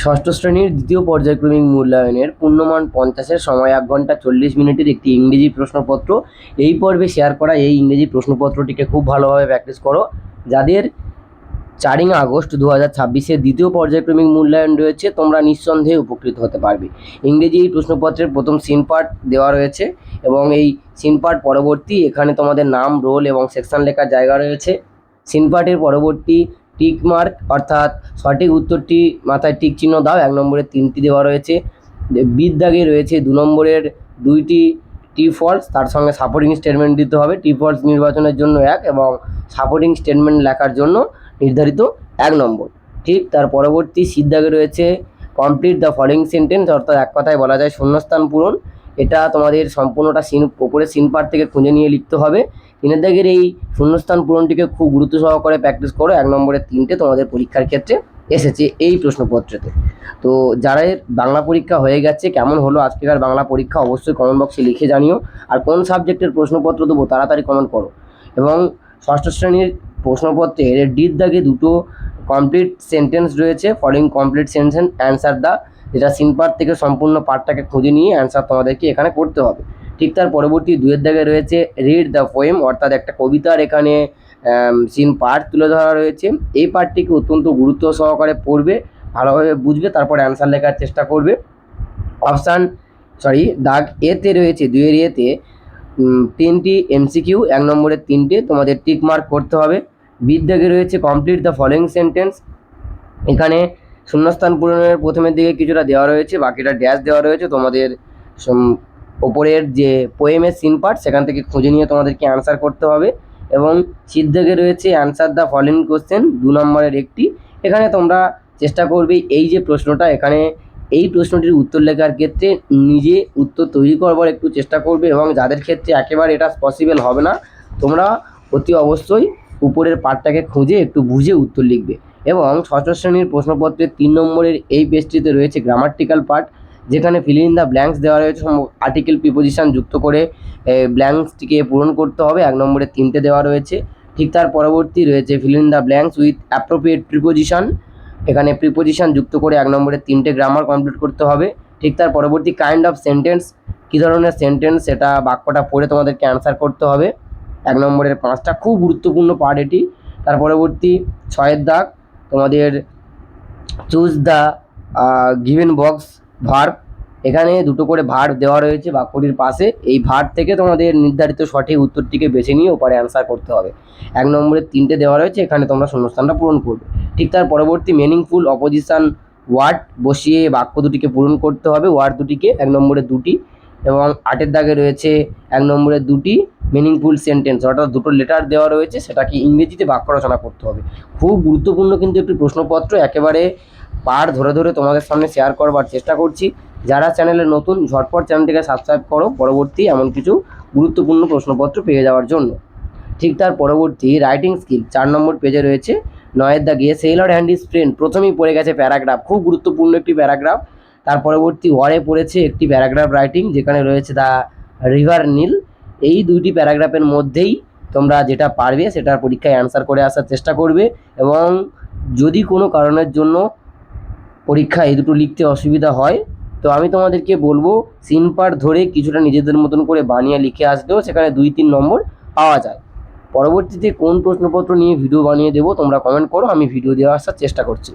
ষষ্ঠ শ্রেণীর দ্বিতীয় পর্যায়ক্রমিক মূল্যায়নের পূর্ণমান 50-এর সময় 1 ঘন্টা 40 মিনিটের একটি ইংরেজি প্রশ্নপত্র। এই পর্বে শেয়ার করা এই ইংরেজি প্রশ্নপত্রটিকে খুব ভালোভাবে প্র্যাকটিস করো। যাদের 4 আগস্ট 2026-এর দ্বিতীয় পর্যায়ক্রমিক মূল্যায়ন রয়েছে, তোমরা নিঃসন্দেহে উপকৃত হতে পারবে। ইংরেজি এই প্রশ্নপত্রের প্রথম সিন পার্ট দেওয়া রয়েছে এবং এই সিন পার্ট পরবর্তী এখানে তোমাদের নাম, রোল এবং সেকশন লেখার জায়গা রয়েছে। সিন পার্টের পরবর্তী টিক মার্ক অর্থাৎ সঠিক উত্তরটি মাথায় টিক চিহ্ন দাও, 1 নম্বরের 3টি দেওয়া রয়েছে। বিদ্যাগে রয়েছে 2 নম্বরের 2টি টি ফলস, তার সঙ্গে সাপোর্টিং স্টেটমেন্ট দিতে হবে। টি ফলস নির্বাচনের জন্য 1 এবং সাপোর্টিং স্টেটমেন্ট লেখার জন্য নির্ধারিত 1 নম্বর। ঠিক তার পরবর্তী সিদ্ধাগে রয়েছে কমপ্লিট দ্য ফলোয়িং সেন্টেন্স, অর্থাৎ এক কথায় বলা যায় শূন্যস্থান পূরণ। এটা তোমাদের সম্পূর্ণটা ওপরে সিন পার্ট থেকে খুঁজে নিয়ে লিখতে হবে। 3 দাগের এই শূন্যস্থান পূরণটিকে খুব গুরুত্ব সহকারে প্র্যাকটিস করো। 1 নম্বরের 3টে তোমাদের পরীক্ষার ক্ষেত্রে এসেছে এই প্রশ্নপত্রতে। তো যারা বাংলা পরীক্ষা হয়ে গেছে, কেমন হলো আজকেকার বাংলা পরীক্ষা অবশ্যই কমেন্ট বক্সে লিখে জানিও। আর কোন সাবজেক্টের প্রশ্নপত্র দেবো তাড়াতাড়ি কমেন্ট করো। এবং ষষ্ঠ শ্রেণীর প্রশ্নপত্রের ডির দাগে 2টো কমপ্লিট সেন্টেন্স রয়েছে, ফলোয়িং কমপ্লিট সেন্টেন্স অ্যান্সার দা, যেটা সিন পার্ট থেকে সম্পূর্ণ পার্টটাকে খুঁজে নিয়ে অ্যান্সার তোমাদেরকে এখানে করতে হবে। ঠিক তার পরবর্তী 2-এর দাগে রয়েছে রিড দ্য পোয়েম, অর্থাৎ একটা কবিতার এখানে সিন পার্ট তুলে ধরা রয়েছে। এই পার্টটিকে অত্যন্ত গুরুত্ব সহকারে পড়বে, ভালোভাবে বুঝবে, তারপর অ্যান্সার লেখার চেষ্টা করবে। দাগ এতে রয়েছে 2-এর এতে 3টি এমসিকিউ, 1 নম্বরের 3টে তোমাদের টিক মার্ক করতে হবে। বিদ্যাগে রয়েছে কমপ্লিট দ্য ফলোয়িং সেন্টেন্স, এখানে শূন্যস্থান পূরণের প্রথমের দিকে কিছুটা দেওয়া রয়েছে, বাকিটা ড্যাশ দেওয়া রয়েছে। তোমাদের ওপরের যে পোয়েমের সিন পার্ট সেখান থেকে খুঁজে নিয়ে তোমাদেরকে অ্যান্সার করতে হবে। এবং সিদ্ধাগে রয়েছে অ্যান্সার দ্য ফলোয়িং কোশ্চেন, 2 নম্বরের একটি। এখানে তোমরা চেষ্টা করবে এই যে প্রশ্নটা, এখানে এই প্রশ্নটির উত্তর লেখার ক্ষেত্রে নিজে উত্তর তৈরি করবার একটু চেষ্টা করবে, এবং যাদের ক্ষেত্রে একেবারে এটা পসিবল হবে না, তোমরা অতি অবশ্যই উপরের পার্টটাকে খুঁজে একটু বুঝে উত্তর লিখবে। এবং ষষ্ঠ শ্রেণীর প্রশ্নপত্রের 3 নম্বরের এই পেজটিতে রয়েছে গ্রামাটিক্যাল পার্ট, যেখানে ফিল ইন দ্য ব্ল্যাঙ্কস দেওয়া রয়েছে, আর্টিকেল প্রিপোজিশন যুক্ত করে ব্ল্যাঙ্কসটিকে পূরণ করতে হবে। 1 নম্বরের 3টে দেওয়া রয়েছে। ঠিক তার পরবর্তী রয়েছে fill in the blanks with appropriate preposition, এখানে প্রিপোজিশন যুক্ত করে 1 নম্বরের 3টে গ্রামার কমপ্লিট করতে হবে। ঠিক তার পরবর্তী কাইন্ড অফ সেন্টেন্স, কী ধরনের সেন্টেন্স সেটা বাক্যটা পড়ে তোমাদেরকে অ্যান্সার করতে হবে। 1 নম্বরের 5টা খুব গুরুত্বপূর্ণ পার্ট এটি। তার পরবর্তী 6-এর দাগ তোমাদের choose the given box verb, এখানে 2টো করে ভার্ব দেওয়া রয়েছে বাক্যটির পাশে। এই ভার্ব থেকে তোমাদের নির্ধারিত সঠিক উত্তরটিকে বেছে নিয়ে ওপরে অ্যান্সার করতে হবে। 1 নম্বরের 3টে দেওয়া রয়েছে, এখানে তোমরা শূন্যস্থানটা পূরণ করবে। ঠিক তার পরবর্তী মিনিংফুল অপোজিশন ওয়ার্ড বসিয়ে বাক্য দুটিকে পূরণ করতে হবে, ওয়ার্ড দুটিকে, 1 নম্বরের 2টি। এবং 8-এর দাগে রয়েছে 1 নম্বরের 2টি মিনিংফুল সেন্টেন্স, অর্থাৎ 2টো লেটার দেওয়া রয়েছে, সেটাকে ইংরেজিতে বাক্য রচনা করতে হবে। খুব গুরুত্বপূর্ণ কিন্তু একটি প্রশ্নপত্র, একেবারে পার্ট ধরে ধরে তোমাদের সামনে শেয়ার করবার চেষ্টা করছি। যারা চ্যানেলে নতুন, ঝটপট চ্যানেলটিকে সাবস্ক্রাইব করো পরবর্তী এমন কিছু গুরুত্বপূর্ণ প্রশ্নপত্র পেয়ে যাওয়ার জন্য। ঠিক তার পরবর্তী রাইটিং স্কিল 4 নম্বর পেজে রয়েছে 9-এর দাগে সেলর হ্যান্ড ইজ ফ্রেন্ড, প্রথমেই পড়ে গেছে প্যারাগ্রাফ, খুব গুরুত্বপূর্ণ একটি প্যারাগ্রাফ। তার পরবর্তী ওয়ারে পড়েছে একটি প্যারাগ্রাফ রাইটিং, যেখানে রয়েছে দ্য রিভার নীল। এই 2টি প্যারাগ্রাফের মধ্যেই তোমরা যেটা পারবে সেটার পরীক্ষায় অ্যান্সার করে আসার চেষ্টা করবে। এবং যদি কোনো কারণের জন্য পরীক্ষায় এই 2টো লিখতে অসুবিধা হয়, তো আমি তোমাদেরকে বলবো সিন পার্ট ধরে কিছুটা নিজেদের মতন করে বানিয়ে লিখে আসলেও সেখানে 2-3 নম্বর পাওয়া যায়। পরবর্তীতে কোন প্রশ্নপত্র নিয়ে ভিডিও বানিয়ে দেবো তোমরা কমেন্ট করো, আমি ভিডিও দেওয়ার আসার চেষ্টা করছি।